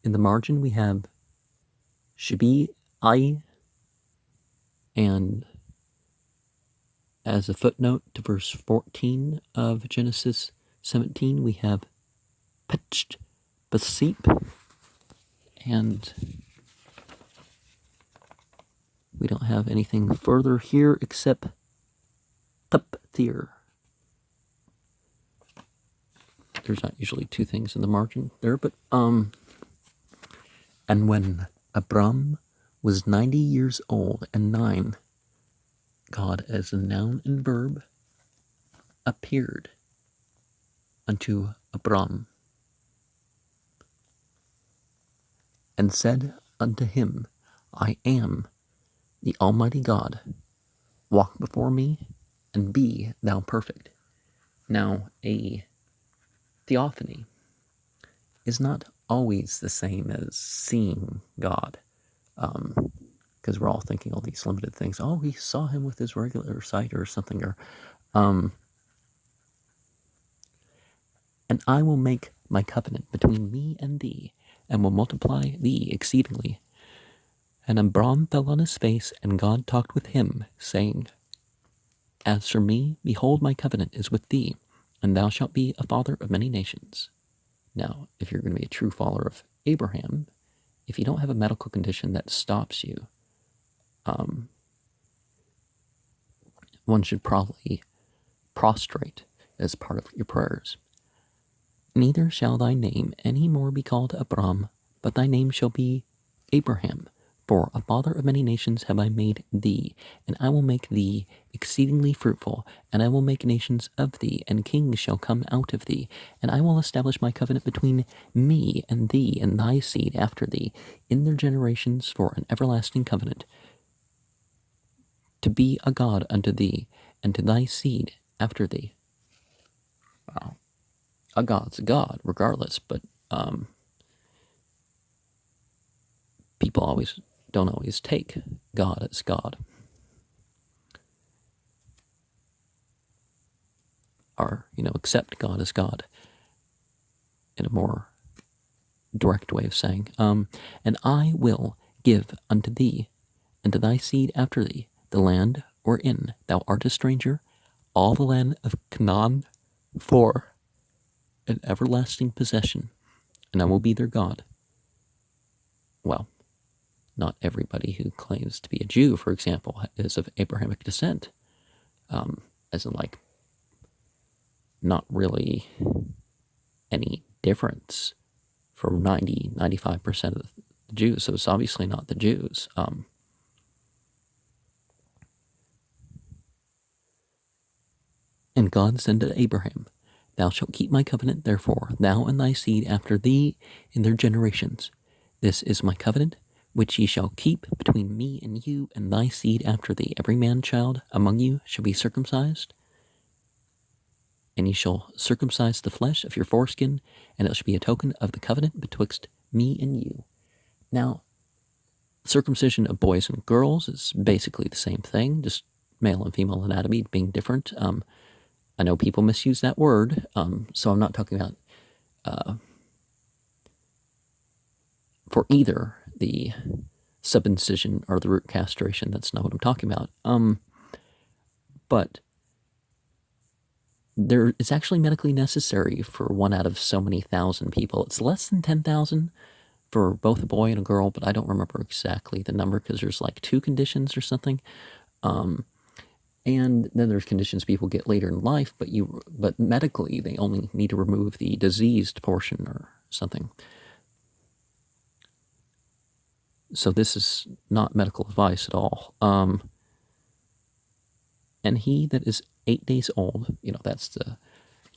In the margin we have Shabi I, and as a footnote to verse 14 of Genesis 17, we have Pecht Basip, and we don't have anything further here except Tupthir. There's not usually two things in the margin there, but and when Abram was 90 years old and 9, God as a noun and verb appeared unto Abram and said unto him, I am the Almighty God. Walk before me and be thou perfect. Now, a theophany is not always the same as seeing God, because we're all thinking all these limited things. Oh, he saw him with his regular sight or something, or and I will make my covenant between me and thee, and will multiply thee exceedingly. And Abram fell on his face, and God talked with him, saying, As for me, behold, my covenant is with thee, and thou shalt be a father of many nations. Now, if you're going to be a true follower of Abraham, if you don't have a medical condition that stops you, one should probably prostrate as part of your prayers. Neither shall thy name any more be called Abram, but thy name shall be Abraham. For a father of many nations have I made thee, and I will make thee exceedingly fruitful, and I will make nations of thee, and kings shall come out of thee. And I will establish my covenant between me and thee and thy seed after thee, in their generations for an everlasting covenant, to be a God unto thee, and to thy seed after thee. Wow. A God's a God, regardless, but people don't always take God as God. Or, accept God as God in a more direct way of saying. And I will give unto thee and to thy seed after thee the land wherein thou art a stranger, all the land of Canaan, for an everlasting possession, and I will be their God. Well, not everybody who claims to be a Jew, for example, is of Abrahamic descent, as in, not really any difference for 95% of the Jews, so it's obviously not the Jews. And God said to Abraham, Thou shalt keep my covenant, therefore, thou and thy seed after thee in their generations. This is my covenant, which ye shall keep between me and you and thy seed after thee. Every man-child among you shall be circumcised, and ye shall circumcise the flesh of your foreskin, and it shall be a token of the covenant betwixt me and you. Now, circumcision of boys and girls is basically the same thing, just male and female anatomy being different. I know people misuse that word, so I'm not talking about for either the subincision or the root castration. That's not what I'm talking about. But it's actually medically necessary for 1 out of so many thousand people. It's less than 10,000 for both a boy and a girl, but I don't remember exactly the number because there's 2 conditions or something. And then there's conditions people get later in life, but medically they only need to remove the diseased portion or something. So this is not medical advice at all. And he that is 8 days old, that's the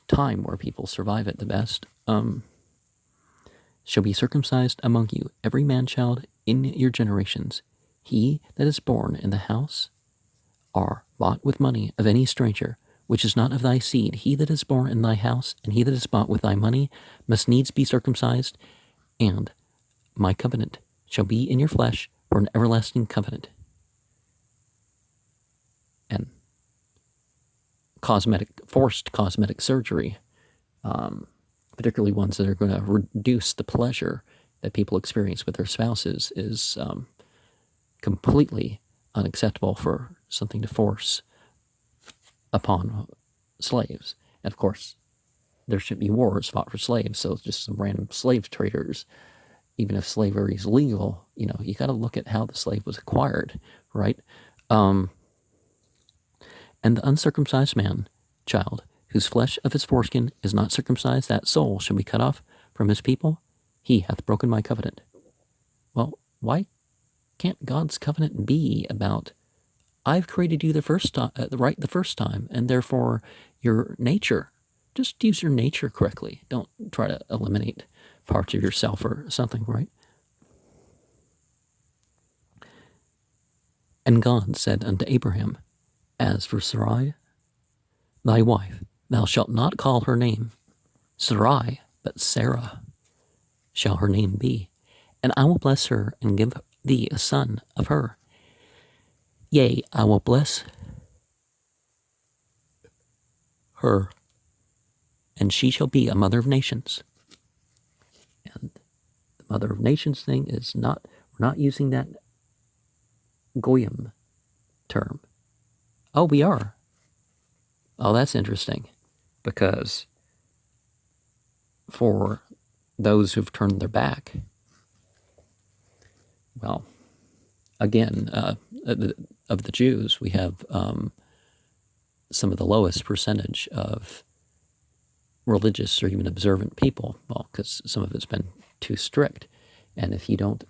time where people survive it the best, shall be circumcised among you, every man-child in your generations. He that is born in the house are bought with money of any stranger, which is not of thy seed. He that is born in thy house, and he that is bought with thy money, must needs be circumcised, and my covenant shall be in your flesh for an everlasting covenant. And forced cosmetic surgery, particularly ones that are going to reduce the pleasure that people experience with their spouses is completely unacceptable for something to force upon slaves. And of course, there shouldn't be wars fought for slaves, so just some random slave traders, even if slavery is legal, you got to look at how the slave was acquired, right? And the uncircumcised child, whose flesh of his foreskin is not circumcised, that soul shall be cut off from his people. He hath broken my covenant. Well, why can't God's covenant be about, I've created you the first time, and therefore your nature, just use your nature correctly. Don't try to eliminate parts of yourself or something, right? And God said unto Abraham, as for Sarai, thy wife, thou shalt not call her name Sarai, but Sarah shall her name be. And I will bless her and give thee a son of her. Yea, I will bless her, and she shall be a mother of nations. And the mother of nations thing is not, we're not using that goyim term. Oh, we are. Oh, that's interesting. Because for those who've turned their back, well, again, of the Jews, we have some of the lowest percentage of religious or even observant people. Well, because some of it's been too strict, and if you don't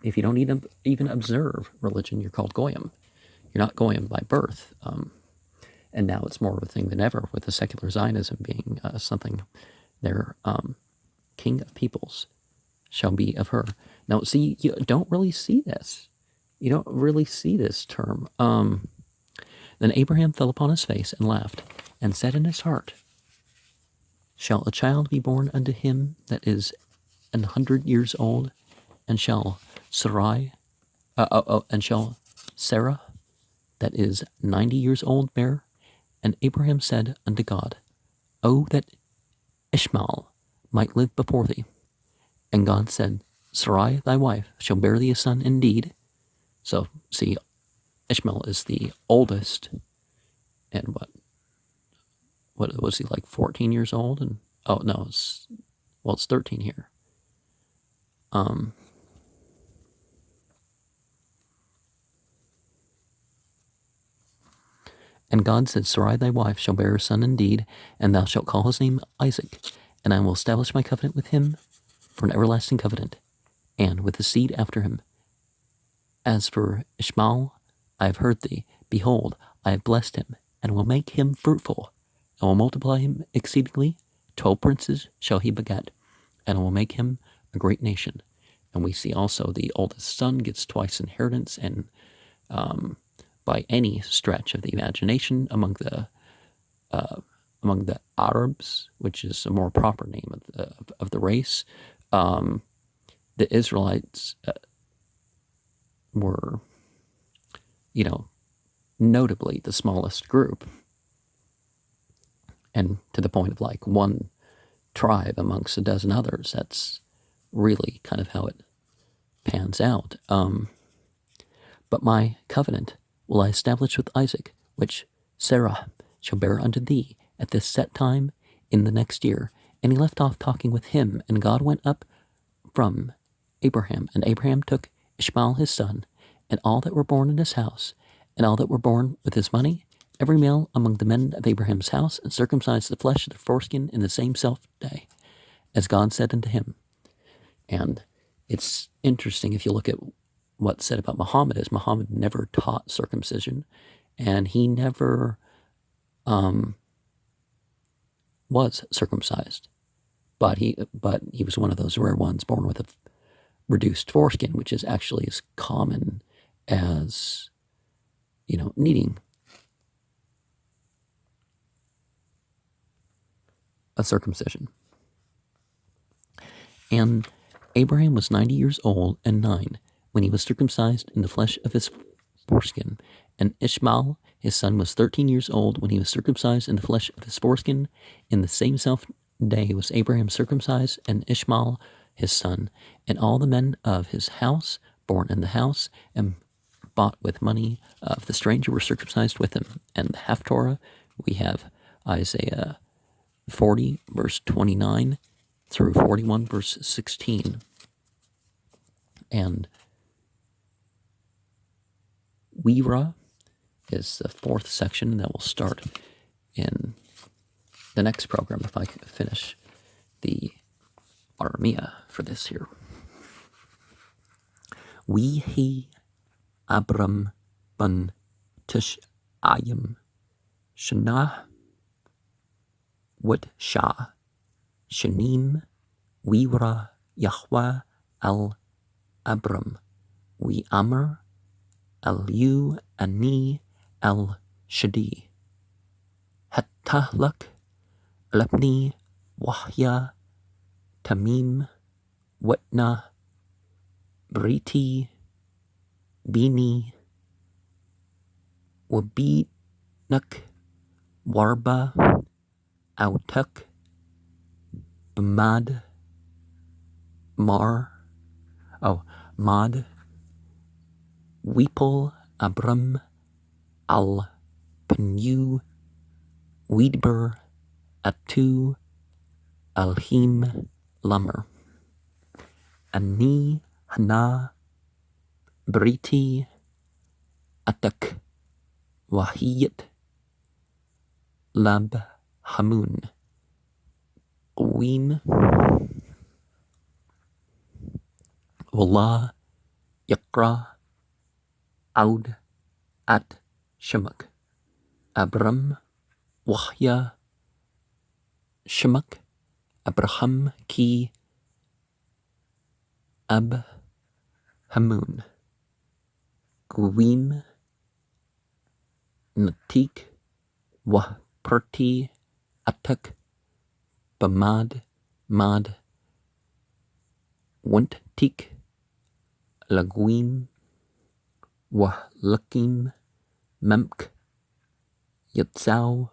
even observe religion, you're called goyim. You're not goyim by birth. And now it's more of a thing than ever, with the secular Zionism being something. Their king of peoples shall be of her. Now, see, you don't really see this. You don't really see this term. Then Abraham fell upon his face and laughed, and said in his heart, shall a child be born unto him that is 100 years old, and shall Sarah that is 90 years old bear? And Abraham said unto God, O that Ishmael might live before thee. And God said, Sarai thy wife shall bear thee a son indeed. So, see, Ishmael is the oldest, and what was he, like 14 years old? And oh no, it's 13 here. And God said, Sarai thy wife shall bear a son indeed, and thou shalt call his name Isaac, and I will establish my covenant with him for an everlasting covenant, and with the seed after him. As for Ishmael, I have heard thee. Behold, I have blessed him, and will make him fruitful, and will multiply him exceedingly. 12 princes shall he beget, and I will make him a great nation. And we see also the oldest son gets twice inheritance, and by any stretch of the imagination, among the Arabs, which is a more proper name of the race, the Israelites were, notably the smallest group, and to the point of like one tribe amongst a dozen others. That's really kind of how it pans out. But my covenant will I establish with Isaac, which Sarah shall bear unto thee at this set time in the next year. And he left off talking with him, and God went up from Abraham, and Abraham took Ishmael his son, and all that were born in his house, and all that were born with his money, every male among the men of Abraham's house, and circumcised the flesh of their foreskin in the same day, as God said unto him. And it's interesting if you look at what's said about Muhammad, is Muhammad never taught circumcision, and he never was circumcised. But he was one of those rare ones born with a reduced foreskin, which is actually as common as, needing a circumcision. And Abraham was 90 years old and 9 when he was circumcised in the flesh of his foreskin. And Ishmael, his son, was 13 years old when he was circumcised in the flesh of his foreskin. In the same day was Abraham circumcised, and Ishmael, his son, and all the men of his house born in the house and bought with money of the stranger were circumcised with him. And the Haftorah, we have Isaiah 40, verse 29 through 41, verse 16. And Wira is the fourth section that will start in the next program if I finish the Armia for this here. Wehi Abram ban Tish Ayim Shanah Wat Shah Shanim Wira Yahweh al Abram We Amr al Yu Ani al Shadi Hattahlak Labni Wahya Tamim Watna Briti Bini Wabinak Warba Autak Bmad Mad Weepel Abram al Penu Weedber Atu Alhim Lummer Ani Hana Briti Atak Wahiyat Lab Hamun Qawim Wallah Yaqra Aud At Shemak Abram Wahya Shemak Abraham Ki Ab Hamun Qawim Natik Wahperti Atak Bamad Mad Wantik Laguim Wahlakim Memk Yatsau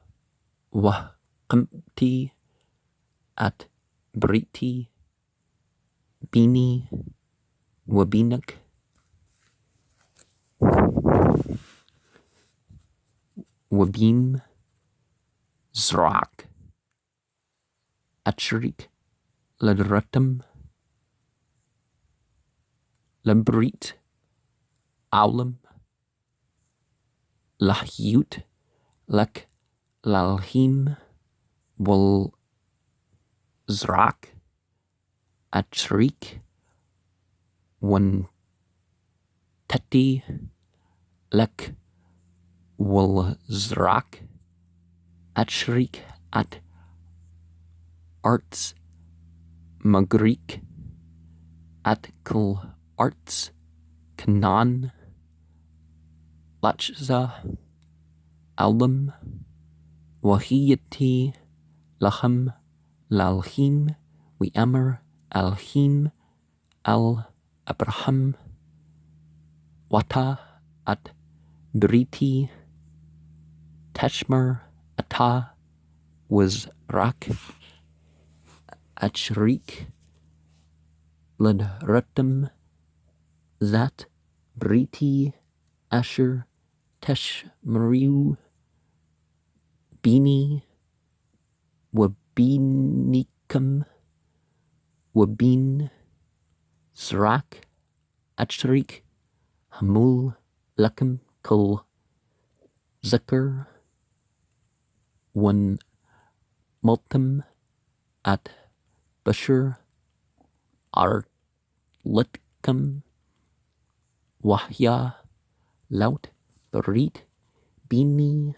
Wahqamti At Briti Bini Wabinak Wabim Zrak Atshrik Ladratam Labrit Aulam Lahyut Lak Lalhim Wal Zrak Atshrik Wan Tati Lak Wal Zrak Atshrik At Arts Magrik At Kul Arts Kanan Lachza Album Wahiyati Laham Lalhim We Amr Alhim Al Abraham Wata At Briti Tashmer Ata Was Rak Achrik Ladratam Zat Briti Asher Teshmariu Bini Wabinikam Wabin Srak Achrik Hamul Lakam Kul Zakar One Multum At Bashir Arlitkam Wahya Laut Barit Bini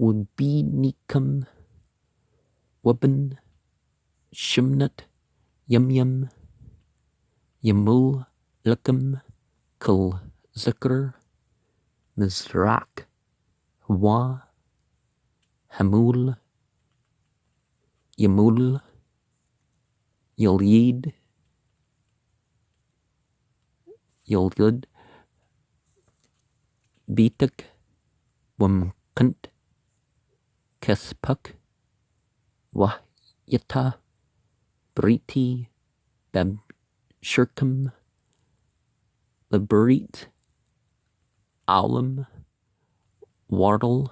Wabinikam Waban Shimnat Yum Yamul Lakam Kul Zakar Mizrak Wa Hamul Yamul Yelyid Bitak Wamkant Kespak Wahyata Briti Beb Shirkum Labrit Aulam Wardle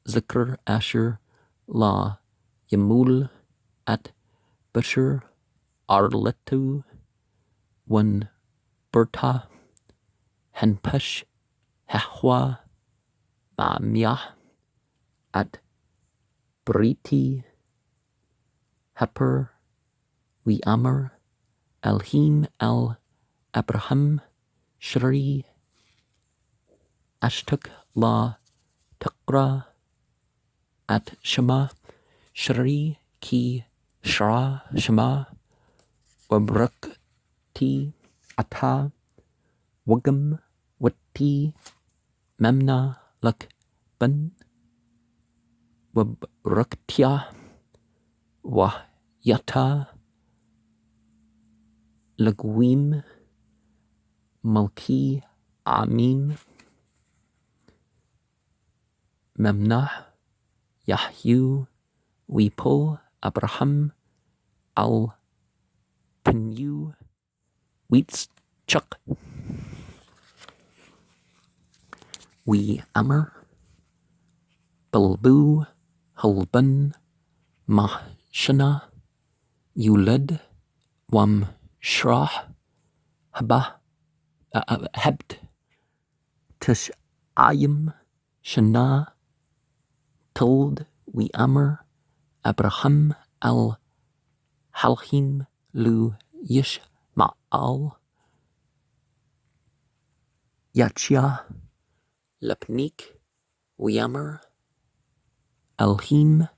Zikr Asher La Yamul at Bashir Arletu One Berta Henpesh Hehwa Ma'amyah at Briti Heper We Amr Elhim El Abraham Shri Ashtuk La Takra at Shema Shri Ki Shra Shema Wabrakti Ata Wagam Wati Memna Lak Ban Wabraktia Wahyata Lagwim Malki Amim Memnah Yahyu Weepul Abraham Al Penu Weets Chuck We Amr Balbu Hulban Mahshana Yulad Wam Shrah Haba Hebt Tish Ayim Shana Told We Amr Abraham Al Halchim Lu Yish Ma'al Yachia Lepnik We Amr Elhim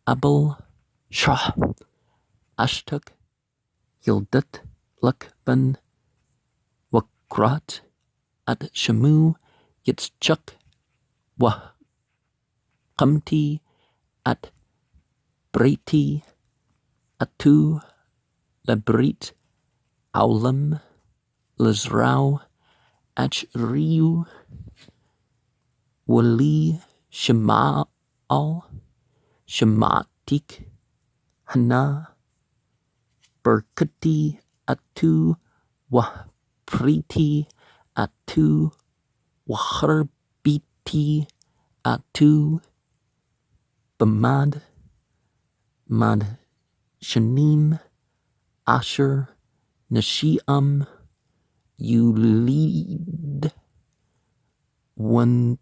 Abel Shah Ashtuk Yildat Lakban Wakrat at Shamu Yitzchuk Wahamti at Briti Atu Labrit Aulam Lizrau Achriu Wali Shema'al Shematik Hana Berkati Atu Wapriti Atu Waharbiti Atu Bamad Mad Shanim Asher Nashiam Yulid One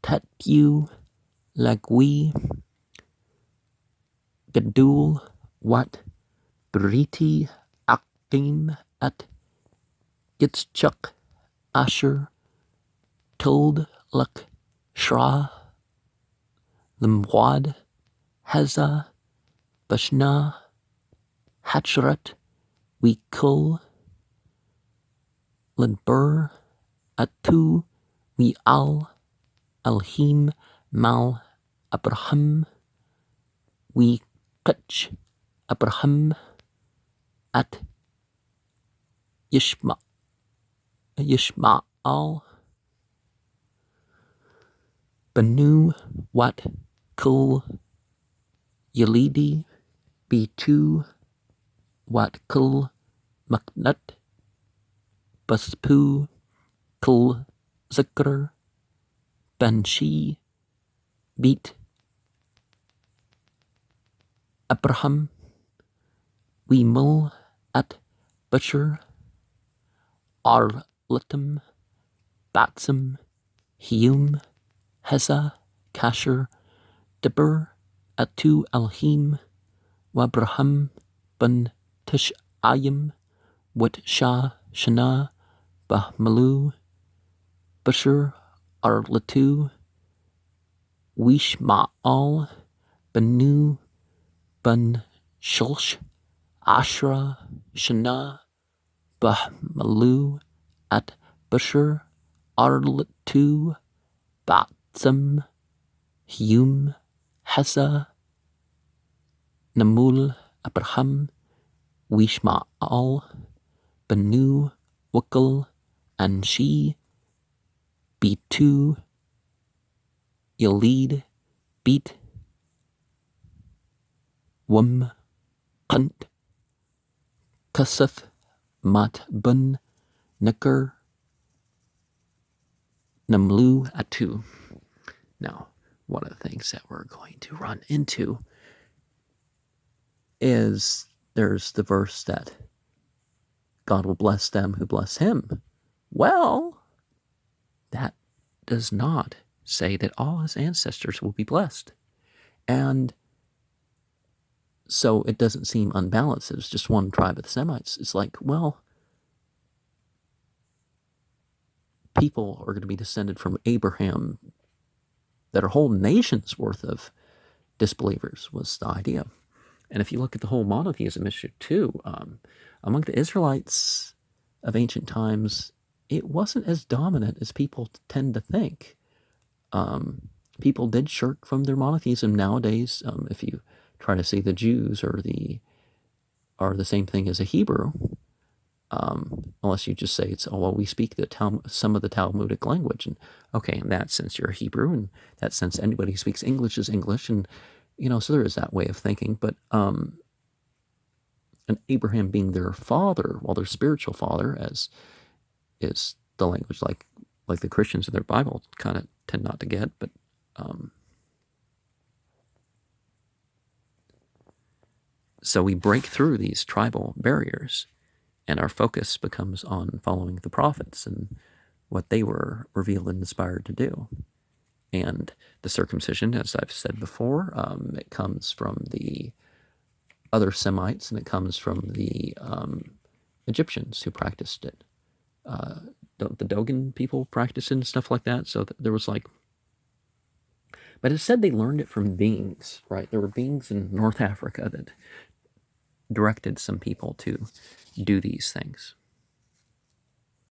Tatyu Lagwi Gadul Wat Briti Akim at Yitzchuk Asher Told Lak Shra Limwad Haza Bashna Hatchrat Wikul Lidbur Atu We Al Alhim Mal Abraham We Kach Abraham at Yishma'al Banu Wat Kul Yalidi B2 Wat Kul Maknat Baspu Kul Zikr Banshi Beat Abraham We Mul at Butcher Arletum Batsum Hium Heza Kasher Dibur Atu Alhim Wabraham Ben Tishayim Wat Shah Shana Bahmalu Bashir Arletu Wishma'al Benu Ben Shulsh Ashra Shana Bahmalu at Bashir Arletu Batsam Hum Heza Namul Abraham Wishma'al Benu Wukal and she B2 Yalid Beat Wum Kunt, Kusuf, Mat Bun, Nukur, Namlu Atu. Now, one of the things that we're going to run into is there's the verse that God will bless them who bless him. Well, that does not say that all his ancestors will be blessed. And so it doesn't seem unbalanced. It's just one tribe of the Semites. It's like, well, people are going to be descended from Abraham that are whole nations worth of disbelievers was the idea. And if you look at the whole monotheism issue too, among the Israelites of ancient times, it wasn't as dominant as people tend to think. People did shirk from their monotheism nowadays. If you try to say the Jews are the same thing as a Hebrew, unless you just say it's, oh, well, we speak some of the Talmudic language. And okay, in that sense, you're a Hebrew. In that sense, anybody who speaks English is English. And, so there is that way of thinking. But and Abraham being their father, well, their spiritual father, as is the language like the Christians in their Bible kind of tend not to get. But so we break through these tribal barriers, and our focus becomes on following the prophets and what they were revealed and inspired to do. And the circumcision, as I've said before, it comes from the other Semites, and it comes from the Egyptians who practiced it. The Dogon people practiced it and stuff like that. So there was like, but it said they learned it from beings, right? There were beings in North Africa that directed some people to do these things.